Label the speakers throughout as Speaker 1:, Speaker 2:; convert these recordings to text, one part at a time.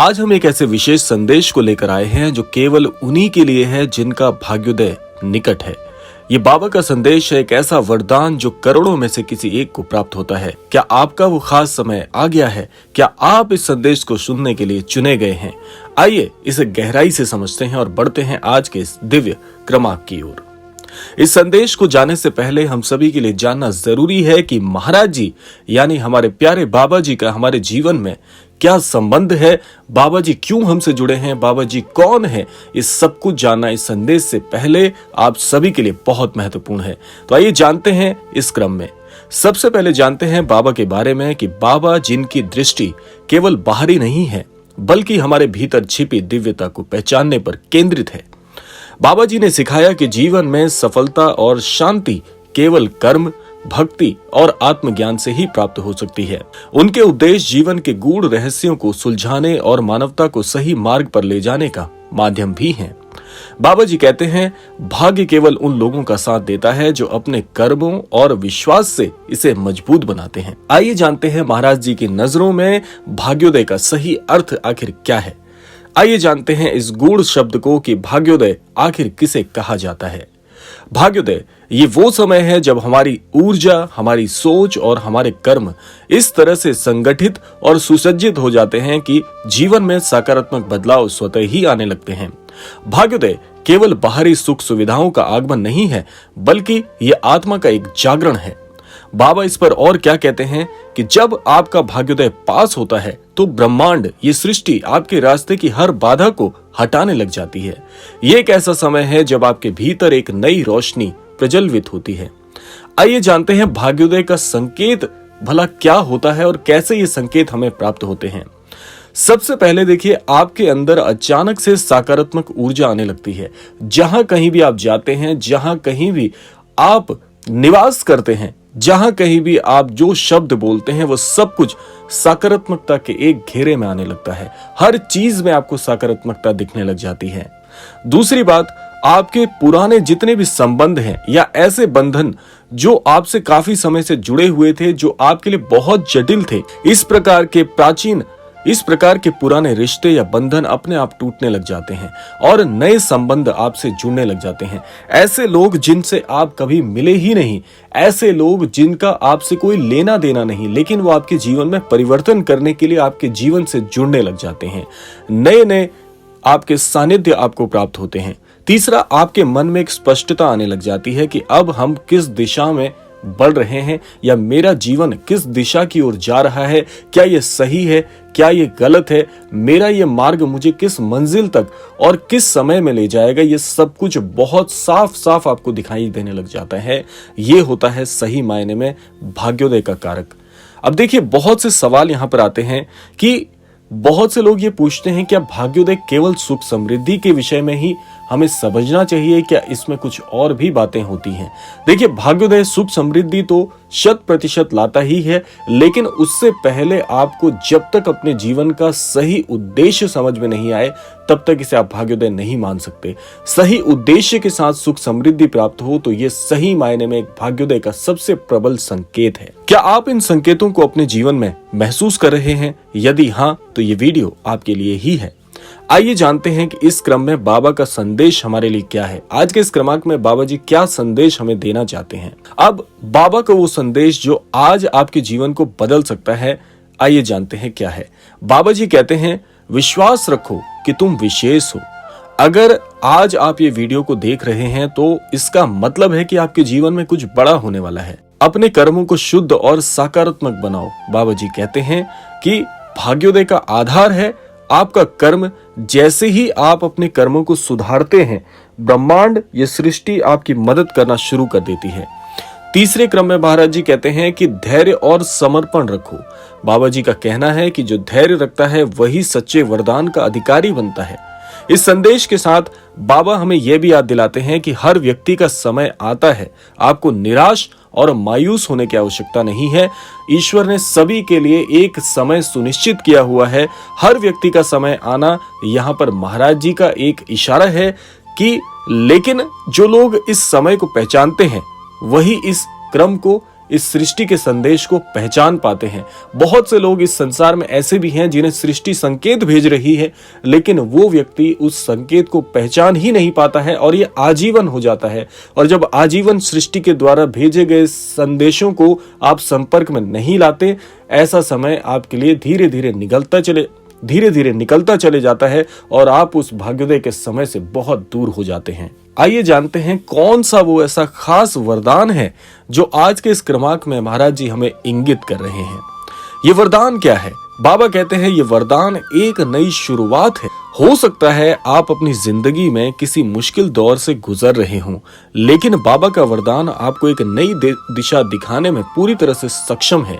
Speaker 1: आज हम एक ऐसे विशेष संदेश को लेकर आए हैं जो केवल उन्हीं के लिए है जिनका भाग्योदय निकट है। ये बाबा का संदेश है एक ऐसा वरदान जो करोड़ों में से किसी एक को प्राप्त होता है। क्या आपका वो खास समय आ गया है? क्या आप इस संदेश को सुनने के लिए चुने गए हैं? आइए इसे गहराई से समझते हैं और बढ़ते हैं आज के इस दिव्य क्रमांक की ओर। इस संदेश को जानने से पहले हम सभी के लिए जानना जरूरी है कि महाराज जी यानी हमारे प्यारे बाबा जी का हमारे जीवन में क्या संबंध है, बाबा जी क्यों हमसे जुड़े हैं, बाबा जी कौन है, इस सब कुछ जानना इस संदेश से पहले आप सभी के लिए बहुत महत्वपूर्ण है। तो आइए जानते हैं इस क्रम में। सबसे पहले जानते हैं बाबा के बारे में कि बाबा जिनकी दृष्टि केवल बाहरी नहीं है बल्कि हमारे भीतर छिपी दिव्यता को पहचानने पर केंद्रित है। बाबा जी ने सिखाया कि जीवन में सफलता और शांति केवल कर्म, भक्ति और आत्मज्ञान से ही प्राप्त हो सकती है। उनके उपदेश जीवन के गूढ़ रहस्यों को सुलझाने और मानवता को सही मार्ग पर ले जाने का माध्यम भी हैं। बाबा जी कहते हैं, भाग्य केवल उन लोगों का साथ देता है जो अपने कर्मों और विश्वास से इसे मजबूत बनाते हैं। आइए जानते हैं महाराज जी की नजरों में भाग्योदय का सही अर्थ आखिर क्या है। आइए जानते हैं इस गूढ़ शब्द को कि भाग्योदय आखिर किसे कहा जाता है। भाग्योदय ये वो समय है जब हमारी ऊर्जा, हमारी सोच और हमारे कर्म इस तरह से संगठित और सुसज्जित हो जाते हैं कि जीवन में सकारात्मक बदलाव स्वतः ही आने लगते हैं। भाग्योदय केवल बाहरी सुख सुविधाओं का आगमन नहीं है बल्कि ये आत्मा का एक जागरण है। बाबा इस पर और क्या कहते हैं कि जब आपका भाग्योदय पास होता है तो ब्रह्मांड, ये सृष्टि आपके रास्ते की हर बाधा को हटाने लग जाती है। ये एक ऐसा समय है जब आपके भीतर एक नई रोशनी प्रज्वलित होती है। आइए जानते हैं भाग्योदय का संकेत भला क्या होता है और कैसे ये संकेत हमें प्राप्त होते हैं। सबसे पहले देखिए, आपके अंदर अचानक से सकारात्मक ऊर्जा आने लगती है। जहां कहीं भी आप जाते हैं, जहां कहीं भी आप निवास करते हैं, जहां कहीं भी आप जो शब्द बोलते हैं वो सब कुछ सकारात्मकता के एक घेरे में आने लगता है। हर चीज में आपको सकारात्मकता दिखने लग जाती है। दूसरी बात, आपके पुराने जितने भी संबंध हैं या ऐसे बंधन जो आपसे काफी समय से जुड़े हुए थे, जो आपके लिए बहुत जटिल थे, इस प्रकार के पुराने रिश्ते या बंधन अपने आप टूटने लग जाते हैं और नए संबंध आपसे जुड़ने लग जाते हैं। ऐसे लोग जिनसे आप कभी मिले ही नहीं, ऐसे लोग जिनका आपसे कोई लेना देना नहीं, लेकिन वो आपके जीवन में परिवर्तन करने के लिए आपके जीवन से जुड़ने लग जाते हैं। नए नए आपके सानिध्य आपको प्राप्त होते हैं। तीसरा, आपके मन में एक स्पष्टता आने लग जाती है कि अब हम किस दिशा में बढ़ रहे हैं या मेरा जीवन किस दिशा की ओर जा रहा है, क्या ये सही है, क्या ये गलत है, मेरा ये मार्ग मुझे किस मंजिल तक और किस समय में ले जाएगा, ये सब कुछ बहुत साफ साफ आपको दिखाई देने लग जाता है। ये होता है सही मायने में भाग्योदय का कारक। अब देखिए, बहुत से सवाल यहां पर आते हैं कि बहुत से लोग ये पूछते हैं, क्या भाग्योदय केवल सुख समृद्धि के विषय में ही हमें समझना चाहिए, क्या इसमें कुछ और भी बातें होती हैं? देखिए, भाग्योदय सुख समृद्धि तो 100% लाता ही है, लेकिन उससे पहले आपको जब तक अपने जीवन का सही उद्देश्य समझ में नहीं आए तब तक इसे आप भाग्योदय नहीं मान सकते। सही उद्देश्य के साथ सुख समृद्धि प्राप्त हो तो ये सही मायने में एक भाग्योदय का सबसे प्रबल संकेत है। क्या आप इन संकेतों को अपने जीवन में महसूस कर रहे हैं? यदि हाँ, तो ये वीडियो आपके लिए ही है। आइए जानते हैं कि इस क्रम में बाबा का संदेश हमारे लिए क्या है। आज के इस क्रमांक में बाबा जी क्या संदेश हमें देना चाहते हैं। अब बाबा का वो संदेश जो आज आपके जीवन को बदल सकता है, आइए जानते हैं क्या है। बाबा जी कहते हैं, विश्वास रखो कि तुम विशेष हो। अगर आज आप ये वीडियो को देख रहे हैं तो इसका मतलब है कि आपके जीवन में कुछ बड़ा होने वाला है। अपने कर्मों को शुद्ध और सकारात्मक बनाओ। बाबा जी कहते हैं कि भाग्योदय का आधार है आपका कर्म। जैसे ही आप अपने कर्मों को सुधारते हैं, ब्रह्मांड, ये सृष्टि आपकी मदद करना शुरू कर देती है। तीसरे क्रम में महाराज जी कहते हैं कि धैर्य और समर्पण रखो। बाबा जी का कहना है कि जो धैर्य रखता है वही सच्चे वरदान का अधिकारी बनता है। इस संदेश के साथ बाबा हमें यह भी याद दिलाते हैं कि हर व्यक्ति का समय आता है। आपको निराश और मायूस होने की आवश्यकता नहीं है। ईश्वर ने सभी के लिए एक समय सुनिश्चित किया हुआ है। हर व्यक्ति का समय आना यहाँ पर महाराज जी का एक इशारा है कि लेकिन जो लोग इस समय को पहचानते हैं वही इस क्रम को इस सृष्टि के संदेश को पहचान पाते हैं। बहुत से लोग इस संसार में ऐसे भी हैं जिन्हें सृष्टि संकेत भेज रही है, लेकिन वो व्यक्ति उस संकेत को पहचान ही नहीं पाता है और ये आजीवन हो जाता है। और जब आजीवन सृष्टि के द्वारा भेजे गए संदेशों को आप संपर्क में नहीं लाते, ऐसा समय आपके लिए धीरे धीरे निकलता चले जाता है और आप उस भाग्योदय के समय से बहुत दूर हो जाते हैं। आइए जानते हैं कौन सा वो ऐसा खास वरदान है जो आज के इस क्रमांक में महाराज जी हमें इंगित कर रहे हैं। ये वरदान क्या है? बाबा कहते हैं ये वरदान एक नई शुरुआत है। हो सकता है आप अपनी जिंदगी में किसी मुश्किल दौर से गुजर रहे हों, लेकिन बाबा का वरदान आपको एक नई दिशा दिखाने में पूरी तरह से सक्षम है।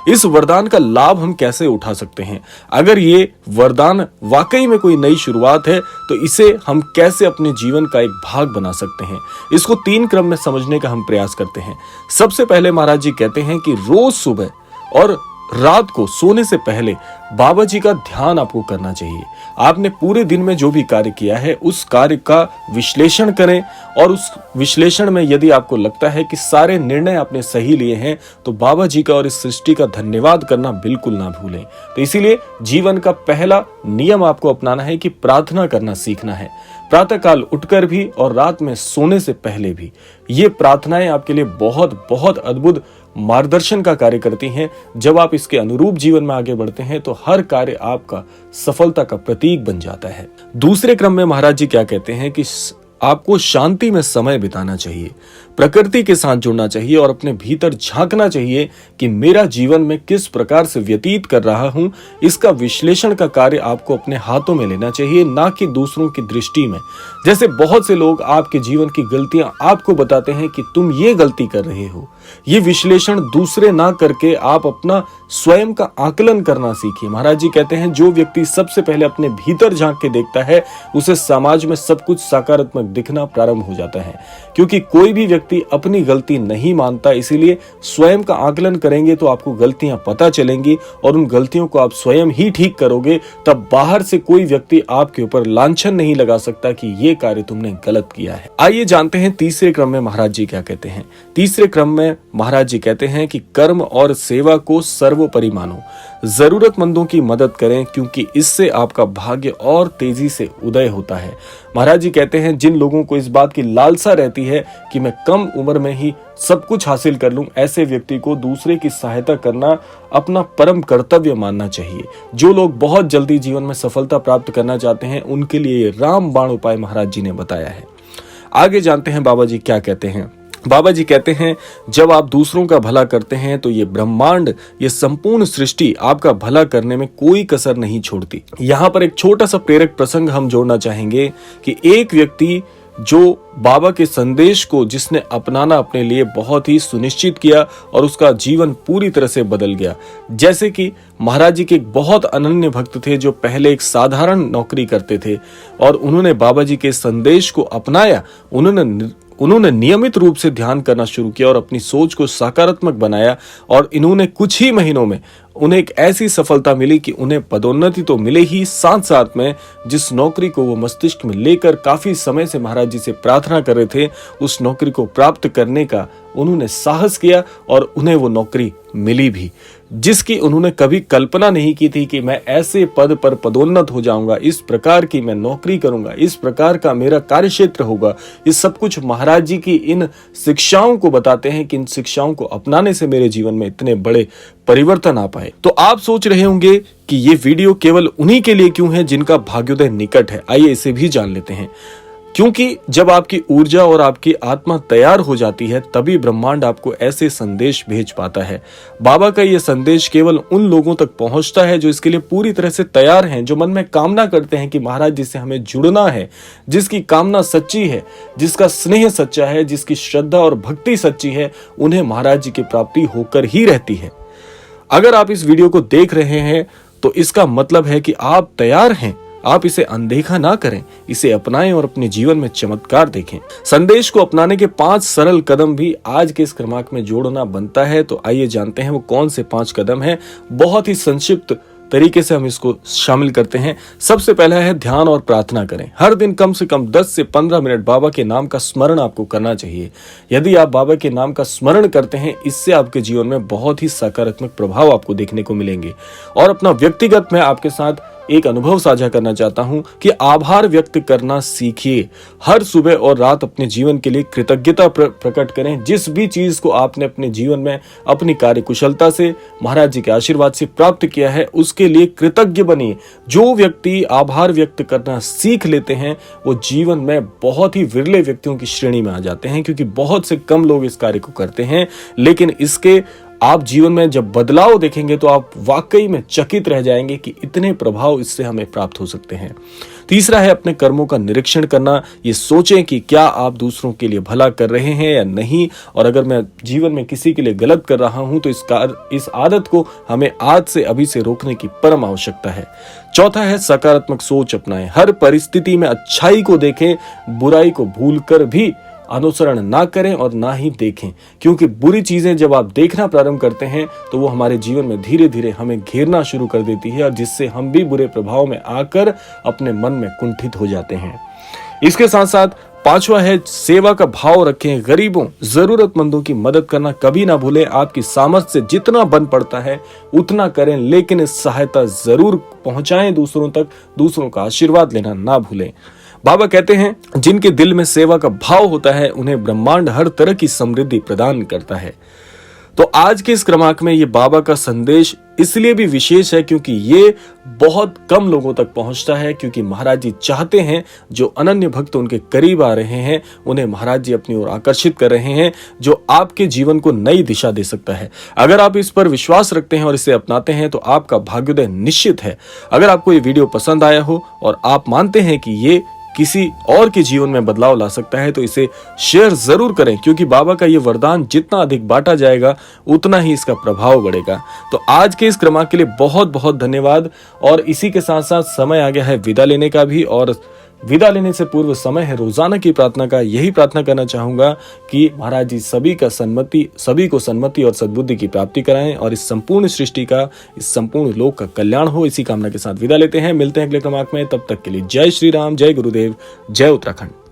Speaker 1: इस वरदान का लाभ हम कैसे उठा सकते हैं? अगर ये वरदान वाकई में कोई नई शुरुआत है तो इसे हम कैसे अपने जीवन का एक भाग बना सकते हैं? इसको 3 क्रम में समझने का हम प्रयास करते हैं। सबसे पहले महाराज जी कहते हैं कि रोज सुबह और रात को सोने से पहले बाबा जी का ध्यान आपको करना चाहिए। आपने पूरे दिन में जो भी कार्य किया है उस कार्य का विश्लेषण करें और उस विश्लेषण में यदि आपको लगता है कि सारे निर्णय आपने सही लिए हैं तो बाबा जी का और इस सृष्टि का धन्यवाद करना बिल्कुल ना भूलें। तो इसीलिए जीवन का पहला नियम आपको अपनाना है कि प्रार्थना करना सीखना है। प्रातःकाल उठकर भी और रात में सोने से पहले भी ये प्रार्थनाएं आपके लिए बहुत बहुत अद्भुत मार्गदर्शन का कार्य करती हैं। जब आप इसके अनुरूप जीवन में आगे बढ़ते हैं तो हर कार्य आपका सफलता का प्रतीक बन जाता है। दूसरे क्रम में महाराज जी क्या कहते हैं कि आपको शांति में समय बिताना चाहिए, प्रकृति के साथ जुड़ना चाहिए और अपने भीतर झांकना चाहिए कि मेरा जीवन में किस प्रकार से व्यतीत कर रहा हूं। इसका विश्लेषण का कार्य आपको अपने हाथों में लेना चाहिए, ना कि दूसरों की दृष्टि में। जैसे बहुत से लोग आपके जीवन की गलतियां आपको बताते हैं कि तुम ये गलती कर रहे हो। ये विश्लेषण दूसरे ना करके आप अपना स्वयं का आकलन करना सीखिए। महाराज जी कहते हैं जो व्यक्ति सबसे पहले अपने भीतर झांक के देखता है उसे समाज में सब कुछ सकारात्मक दिखना प्रारंभ हो जाता है, क्योंकि कोई भी व्यक्ति अपनी गलती नहीं मानता। इसीलिए स्वयं का आकलन करेंगे तो आपको गलतियां पता चलेंगी और उन गलतियों को आप स्वयं ही ठीक करोगे। तब बाहर से कोई व्यक्ति आपके ऊपर लांछन नहीं लगा सकता कि ये कार्य तुमने गलत किया है। आइए जानते हैं तीसरे क्रम में महाराज जी क्या कहते हैं। तीसरे क्रम में महाराज जी कहते हैं कि कर्म और सेवा को सर्वोपरि मानो, जरूरतमंदों की मदद करें, क्योंकि इससे आपका भाग्य और तेजी से उदय होता है। महाराज जी कहते हैं जिन लोगों को इस बात की लालसा रहती है कि मैं कम उम्र में ही सब कुछ हासिल कर लूं, ऐसे व्यक्ति को दूसरे की सहायता करना अपना परम कर्तव्य मानना चाहिए। जो लोग बहुत जल्दी जीवन में सफलता प्राप्त करना चाहते हैं उनके लिए ये रामबाण उपाय महाराज जी ने बताया है। आगे जानते हैं बाबा जी क्या कहते हैं। बाबा जी कहते हैं जब आप दूसरों का भला करते हैं तो ये ब्रह्मांड, ये संपूर्ण सृष्टि आपका भला करने में कोई कसर नहीं छोड़ती। यहाँ पर एक छोटा सा प्रेरक प्रसंग हम जोड़ना चाहेंगे कि एक व्यक्ति जो बाबा के संदेश को जिसने अपनाना अपने लिए बहुत ही सुनिश्चित किया और उसका जीवन पूरी तरह से बदल गया। जैसे कि महाराज जी के एक बहुत अनन्य भक्त थे जो पहले एक साधारण नौकरी करते थे और उन्होंने बाबा जी के संदेश को अपनाया। उन्होंने नियमित रूप से ध्यान करना शुरू किया और अपनी सोच को सकारात्मक बनाया और इन्होंने कुछ ही महीनों में उन्हें एक ऐसी सफलता मिली कि उन्हें पदोन्नति तो मिले ही, साथ साथ में जिस नौकरी को वो मस्तिष्क में लेकर काफी समय से महाराज जी से प्रार्थना कर रहे थे उस नौकरी को प्राप्त करने का उन्होंने साहस किया और उन्हें वो नौकरी मिली भी, जिसकी उन्होंने कभी कल्पना नहीं की थी कि मैं ऐसे पद पर पदोन्नत हो जाऊंगा, इस प्रकार की मैं नौकरी करूंगा, इस प्रकार का मेरा कार्यक्षेत्र होगा। ये सब कुछ महाराज जी की इन शिक्षाओं को बताते हैं कि इन शिक्षाओं को अपनाने से मेरे जीवन में इतने बड़े परिवर्तन आ पाए। तो आप सोच रहे होंगे कि ये वीडियो केवल उन्हीं के लिए क्यों है जिनका भाग्योदय निकट है। आइए इसे भी जान लेते हैं। क्योंकि जब आपकी ऊर्जा और आपकी आत्मा तैयार हो जाती है तभी ब्रह्मांड आपको ऐसे संदेश भेज पाता है। बाबा का यह संदेश केवल उन लोगों तक पहुंचता है जो इसके लिए पूरी तरह से तैयार हैं, जो मन में कामना करते हैं कि महाराज जी से हमें जुड़ना है, जिसकी कामना सच्ची है, जिसका स्नेह सच्चा है, जिसकी श्रद्धा और भक्ति सच्ची है, उन्हें महाराज जी की प्राप्ति होकर ही रहती है। अगर आप इस वीडियो को देख रहे हैं तो इसका मतलब है कि आप तैयार हैं। आप इसे अनदेखा ना करें, इसे अपनाएं और अपने जीवन में चमत्कार देखें। संदेश को अपनाने के 5 सरल कदम भी आज के इस क्रमांक में जोड़ना बनता है। तो आइए जानते हैं वो कौन से 5 कदम हैं। बहुत ही संक्षिप्त तरीके से हम इसको शामिल करते हैं। सबसे पहला है ध्यान और प्रार्थना करें। हर दिन कम से कम 10 से 15 मिनट बाबा के नाम का स्मरण आपको करना चाहिए। यदि आप बाबा के नाम का स्मरण करते हैं, इससे आपके जीवन में बहुत ही सकारात्मक प्रभाव आपको देखने को मिलेंगे। और अपना व्यक्तिगत मैं आपके साथ एक अनुभव साझा करना चाहता हूं कि आभार व्यक्त करना सीखिए। हर सुबह और रात अपने जीवन के लिए कृतज्ञता प्रकट करें। जिस भी चीज को आपने अपने जीवन में अपनी कार्य कुशलता से, महाराज जी के आशीर्वाद से प्राप्त किया है, उसके लिए कृतज्ञ बनिए। जो व्यक्ति आभार व्यक्त करना सीख लेते हैं, वो जीवन में बहुत ही विरले व्यक्तियों की श्रेणी में आ जाते हैं, क्योंकि बहुत से कम लोग इस कार्य को करते हैं। लेकिन इसके आप जीवन में जब बदलाव देखेंगे तो आप वाकई में चकित रह जाएंगे कि इतने प्रभाव इससे हमें प्राप्त हो सकते हैं। तीसरा है अपने कर्मों का निरीक्षण करना। ये सोचें कि क्या आप दूसरों के लिए भला कर रहे हैं या नहीं, और अगर मैं जीवन में किसी के लिए गलत कर रहा हूं तो इस आदत को हमें आज से अभी से रोकने की परम आवश्यकता है। चौथा है सकारात्मक सोच अपनाएं। हर परिस्थिति में अच्छाई को देखें, बुराई को भूलकर भी अनुसरण ना करें और ना ही देखें, क्योंकि बुरी चीजें जब आप देखना प्रारंभ करते हैं तो वो हमारे जीवन में धीरे धीरे हमें घेरना शुरू कर देती है, और जिससे हम भी बुरे प्रभाव में आकर अपने मन में कुंठित हो जाते हैं। इसके साथ साथ पांचवा है सेवा का भाव रखें। गरीबों, जरूरतमंदों की मदद करना कभी ना भूलें। आपकी सामर्थ्य से जितना बन पड़ता है उतना करें, लेकिन इस सहायता जरूर पहुंचाएं दूसरों तक। दूसरों का आशीर्वाद लेना ना भूलें। बाबा कहते हैं, जिनके दिल में सेवा का भाव होता है उन्हें ब्रह्मांड हर तरह की समृद्धि प्रदान करता है। तो आज के इस क्रमांक में ये बाबा का संदेश इसलिए भी विशेष है क्योंकि ये बहुत कम लोगों तक पहुंचता है, क्योंकि महाराज जी चाहते हैं जो अनन्य भक्त उनके करीब आ रहे हैं उन्हें महाराज जी अपनी ओर आकर्षित कर रहे हैं, जो आपके जीवन को नई दिशा दे सकता है। अगर आप इस पर विश्वास रखते हैं और इसे अपनाते हैं तो आपका भाग्योदय निश्चित है। अगर आपको ये वीडियो पसंद आया हो और आप मानते हैं कि ये किसी और के जीवन में बदलाव ला सकता है तो इसे शेयर जरूर करें, क्योंकि बाबा का ये वरदान जितना अधिक बांटा जाएगा उतना ही इसका प्रभाव बढ़ेगा। तो आज के इस क्रमांक के लिए बहुत बहुत धन्यवाद। और इसी के साथ साथ समय आ गया है विदा लेने का भी, और विदा लेने से पूर्व समय है रोजाना की प्रार्थना का। यही प्रार्थना करना चाहूंगा कि महाराज जी सभी को सन्मति और सद्बुद्धि की प्राप्ति कराएं, और इस संपूर्ण सृष्टि का, इस संपूर्ण लोक का कल्याण हो। इसी कामना के साथ विदा लेते हैं। मिलते हैं अगले क्रमांक में। तब तक के लिए जय श्री राम, जय गुरुदेव, जय उत्तराखंड।